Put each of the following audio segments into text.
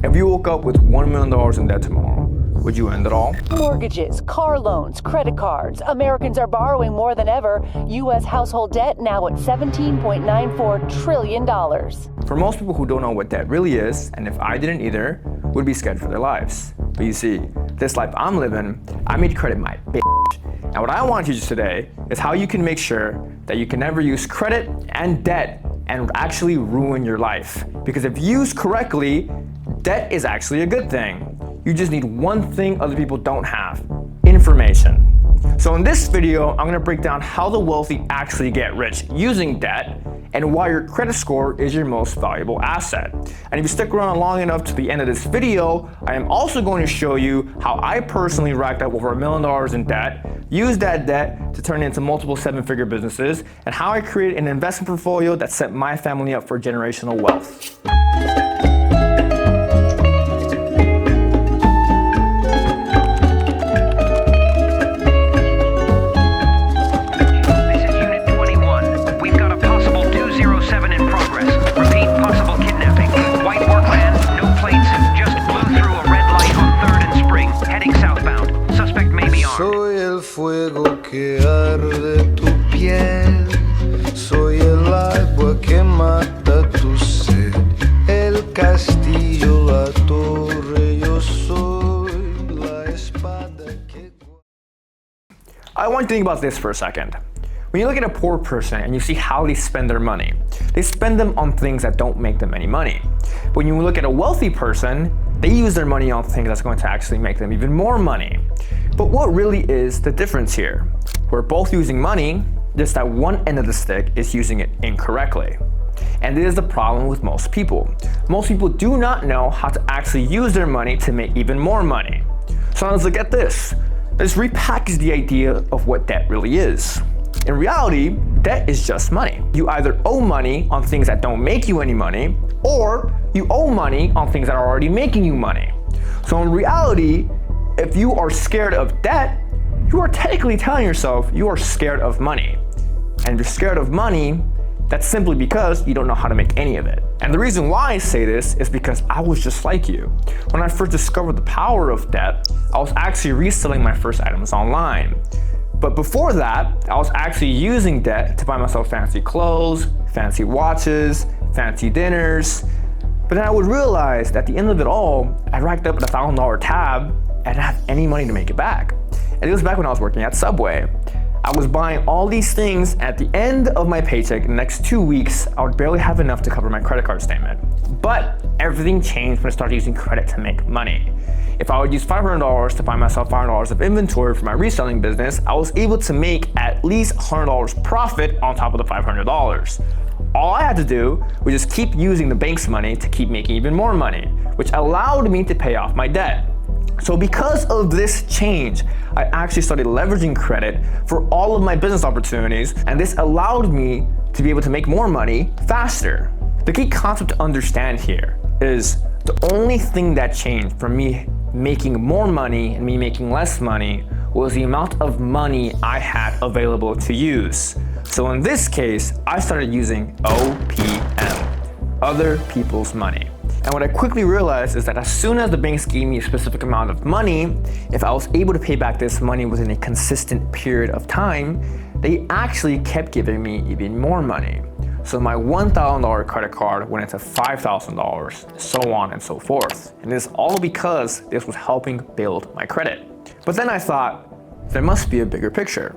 If you woke up with $1 million in debt tomorrow, would you end it all? Mortgages, car loans, credit cards. Americans are borrowing more than ever. U.S. household debt now at $17.94 trillion. For most people who don't know what debt really is, and if I didn't either, would be scared for their lives. But you see, this life I'm living, I made credit my bitch. And what I want to teach you today is how you can make sure that you can never use credit and debt and actually ruin your life. Because if used correctly, debt is actually a good thing. You just need one thing other people don't have: information. So in this video, I'm gonna break down how the wealthy actually get rich using debt and why your credit score is your most valuable asset. And if you stick around long enough to the end of this video, I am also going to show you how I personally racked up over $1 million in debt, used that debt to turn into multiple seven-figure businesses, and how I created an investment portfolio that set my family up for generational wealth. Soy el fuego que arde tu piel, soy el agua que mata tu sed, el castillo, la torre, yo soy la espada que... I want you to think about this for a second. When you look at a poor person and you see how they spend their money, they spend them on things that don't make them any money. But when you look at a wealthy person, they use their money on things that's going to actually make them even more money. But what really is the difference here? We're both using money, just that one end of the stick is using it incorrectly. And this is the problem with most people. Most people do not know how to actually use their money to make even more money. So let's look at this. Let's repackage the idea of what debt really is. In reality, debt is just money. You either owe money on things that don't make you any money, or you owe money on things that are already making you money. So in reality, if you are scared of debt, you are technically telling yourself you are scared of money. And if you're scared of money, that's simply because you don't know how to make any of it. And the reason why I say this is because I was just like you. When I first discovered the power of debt, I was actually reselling my first items online. But before that, I was actually using debt to buy myself fancy clothes, fancy watches, fancy dinners. But then I would realize that at the end of it all, I racked up a $1,000 tab and I didn't have any money to make it back. And it was back when I was working at Subway. I was buying all these things. At the end of my paycheck, in the next 2 weeks, I would barely have enough to cover my credit card statement. But everything changed when I started using credit to make money. If I would use $500 to buy myself $500 of inventory for my reselling business, I was able to make at least $100 profit on top of the $500. All I had to do was just keep using the bank's money to keep making even more money, which allowed me to pay off my debt. So because of this change, I actually started leveraging credit for all of my business opportunities, and this allowed me to be able to make more money faster. The key concept to understand here is the only thing that changed from me making more money and me making less money was the amount of money I had available to use. So in this case, I started using OPM, other people's money. And what I quickly realized is that as soon as the banks gave me a specific amount of money, if I was able to pay back this money within a consistent period of time, they actually kept giving me even more money. So my $1,000 credit card went into $5,000, so on and so forth. And this is all because this was helping build my credit. But then I thought, there must be a bigger picture.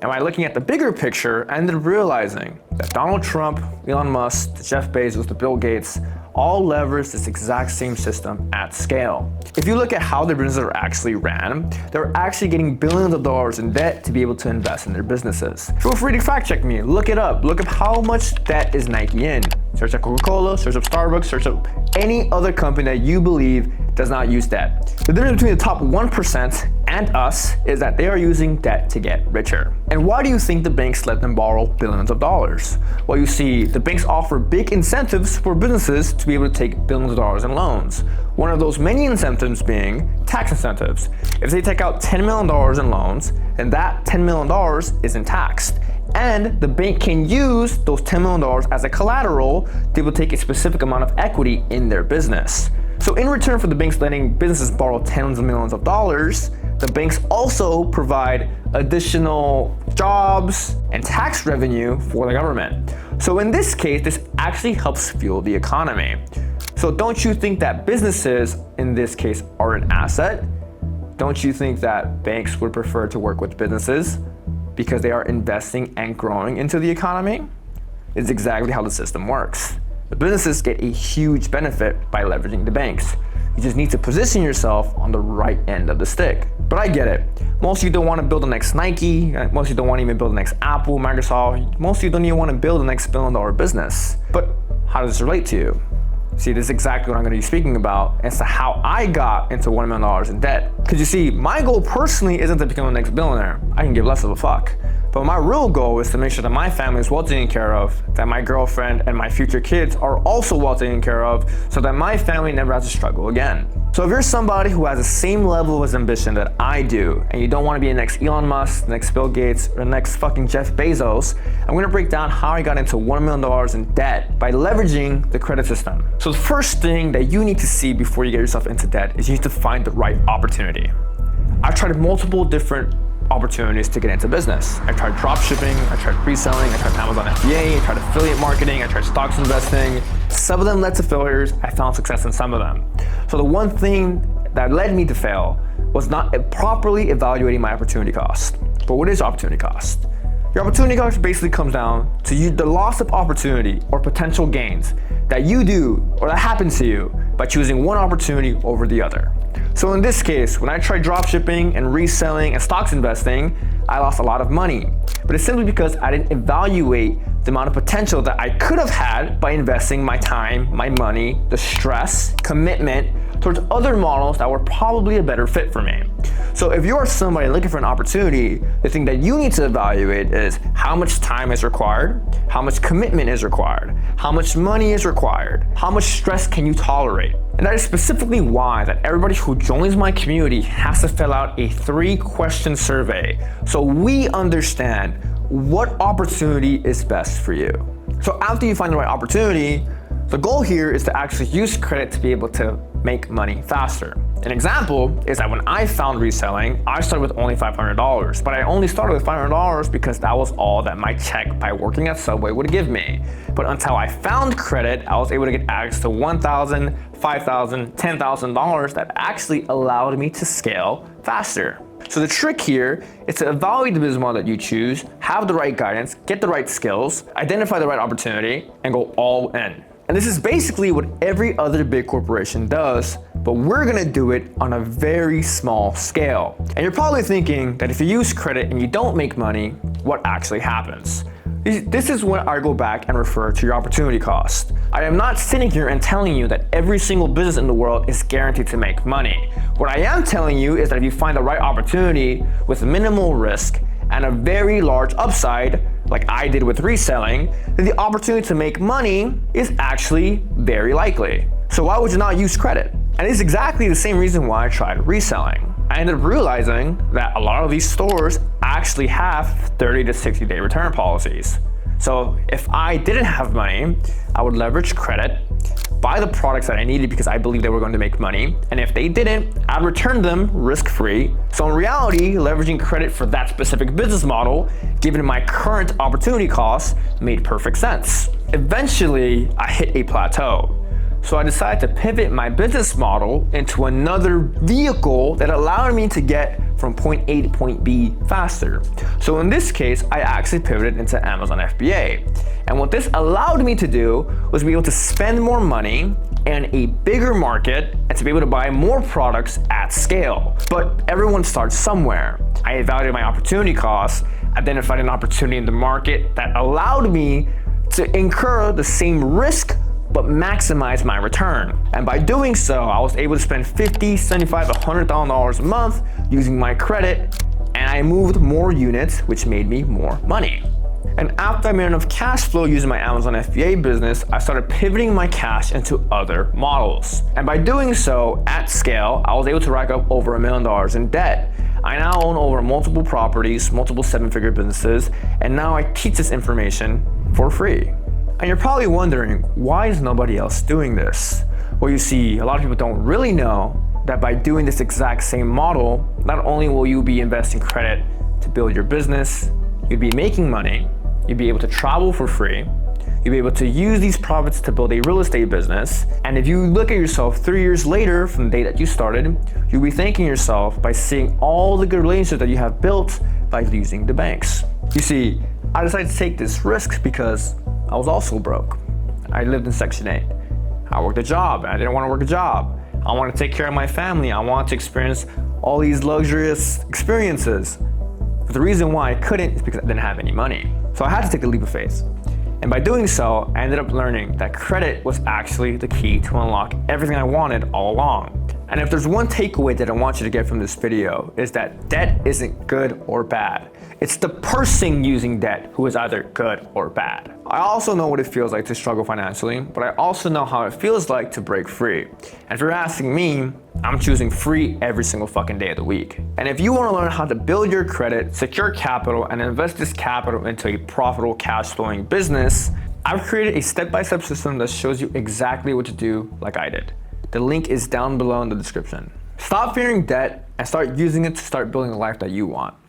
And by looking at the bigger picture, I ended up realizing that Donald Trump, Elon Musk, Jeff Bezos, the Bill Gates, all leverage this exact same system at scale. If you look at how their businesses are actually ran, they're actually getting billions of dollars in debt to be able to invest in their businesses. Feel free to fact check me, look it up. Look up how much debt is Nike in. Search up Coca-Cola, search up Starbucks, search up any other company that you believe does not use debt. The difference between the top 1% and us is that they are using debt to get richer. And why do you think the banks let them borrow billions of dollars? Well, you see, the banks offer big incentives for businesses to be able to take billions of dollars in loans. One of those many incentives being tax incentives. If they take out $10 million in loans, then that $10 million isn't taxed. And the bank can use those $10 million as a collateral to be able to take a specific amount of equity in their business. So in return for the banks letting businesses borrow tens of millions of dollars, the banks also provide additional jobs and tax revenue for the government. So in this case, this actually helps fuel the economy. So don't you think that businesses, in this case, are an asset? Don't you think that banks would prefer to work with businesses because they are investing and growing into the economy? It's exactly how the system works. The businesses get a huge benefit by leveraging the banks. You just need to position yourself on the right end of the stick. But I get it. Most of you don't want to build the next Nike. Most of you don't want to even build the next Apple, Microsoft. Most of you don't even want to build the next billion-dollar business. But how does this relate to you? See, this is exactly what I'm going to be speaking about as to how I got into $1 million in debt. Because you see, my goal personally isn't to become the next billionaire. I can give less of a fuck. But my real goal is to make sure that my family is well taken care of, that my girlfriend and my future kids are also well taken care of, so that my family never has to struggle again. So if you're somebody who has the same level of ambition that I do, and you don't want to be the next Elon Musk, the next Bill Gates, or the next fucking Jeff Bezos, I'm going to break down how I got into $1 million in debt by leveraging the credit system. So the first thing that you need to see before you get yourself into debt is you need to find the right opportunity. I've tried multiple different opportunities to get into business. I tried drop shipping, I tried reselling, I tried Amazon FBA, I tried affiliate marketing, I tried stocks investing. Some of them led to failures. I found success in some of them. So the one thing that led me to fail was not properly evaluating my opportunity cost. But what is opportunity cost? Your opportunity cost basically comes down to the loss of opportunity or potential gains that you do or that happens to you by choosing one opportunity over the other. So in this case, when I tried dropshipping and reselling and stocks investing, I lost a lot of money. But it's simply because I didn't evaluate the amount of potential that I could have had by investing my time, my money, the stress, commitment towards other models that were probably a better fit for me. So if you're somebody looking for an opportunity, the thing that you need to evaluate is how much time is required, how much commitment is required, how much money is required, how much stress can you tolerate. And that is specifically why that everybody who joins my community has to fill out a 3-question survey so we understand what opportunity is best for you. So after you find the right opportunity, the goal here is to actually use credit to be able to make money faster. An example is that when I found reselling, I started with only $500, but I only started with $500 because that was all that my check by working at Subway would give me. But until I found credit, I was able to get access to $1,000, $5,000, $10,000 that actually allowed me to scale faster. So the trick here is to evaluate the business model that you choose, have the right guidance, get the right skills, identify the right opportunity, and go all in. And this is basically what every other big corporation does, but we're gonna do it on a very small scale. And you're probably thinking that if you use credit and you don't make money, what actually happens? This is when I go back and refer to your opportunity cost. I am not sitting here and telling you that every single business in the world is guaranteed to make money. What I am telling you is that if you find the right opportunity with minimal risk and a very large upside, like I did with reselling, then the opportunity to make money is actually very likely. So why would you not use credit? And it's exactly the same reason why I tried reselling. I ended up realizing that a lot of these stores actually have 30 to 60 day return policies. So if I didn't have money, I would leverage credit, buy the products that I needed because I believed they were going to make money. And if they didn't, I'd return them risk-free. So in reality, leveraging credit for that specific business model, given my current opportunity costs, made perfect sense. Eventually, I hit a plateau. So I decided to pivot my business model into another vehicle that allowed me to get from point A to point B faster. So in this case, I actually pivoted into Amazon FBA. And what this allowed me to do was be able to spend more money in a bigger market and to be able to buy more products at scale. But everyone starts somewhere. I evaluated my opportunity costs, identified an opportunity in the market that allowed me to incur the same risk but maximize my return. And by doing so, I was able to spend $50,000, $75,000, $100,000 a month using my credit, and I moved more units, which made me more money. And after I made enough cash flow using my Amazon FBA business, I started pivoting my cash into other models. And by doing so at scale, I was able to rack up over $1 million in debt. I now own over multiple properties, multiple 7-figure businesses, and now I teach this information for free. And you're probably wondering, why is nobody else doing this? Well, you see, a lot of people don't really know that by doing this exact same model, not only will you be investing credit to build your business, you'd be making money, you'd be able to travel for free, you'll be able to use these profits to build a real estate business. And if you look at yourself 3 years later from the day that you started, you'll be thanking yourself by seeing all the good relationships that you have built by using the banks. You see, I decided to take this risk because I was also broke. I lived in Section 8. I worked a job, and I didn't want to work a job. I wanted to take care of my family. I wanted to experience all these luxurious experiences. But the reason why I couldn't is because I didn't have any money. So I had to take the leap of faith. And by doing so, I ended up learning that credit was actually the key to unlock everything I wanted all along. And if there's one takeaway that I want you to get from this video, is that debt isn't good or bad. It's the person using debt who is either good or bad. I also know what it feels like to struggle financially, but I also know how it feels like to break free. And if you're asking me, I'm choosing free every single fucking day of the week. And if you want to learn how to build your credit, secure capital, and invest this capital into a profitable cash flowing business, I've created a step-by-step system that shows you exactly what to do like I did. The link is down below in the description. Stop fearing debt and start using it to start building the life that you want.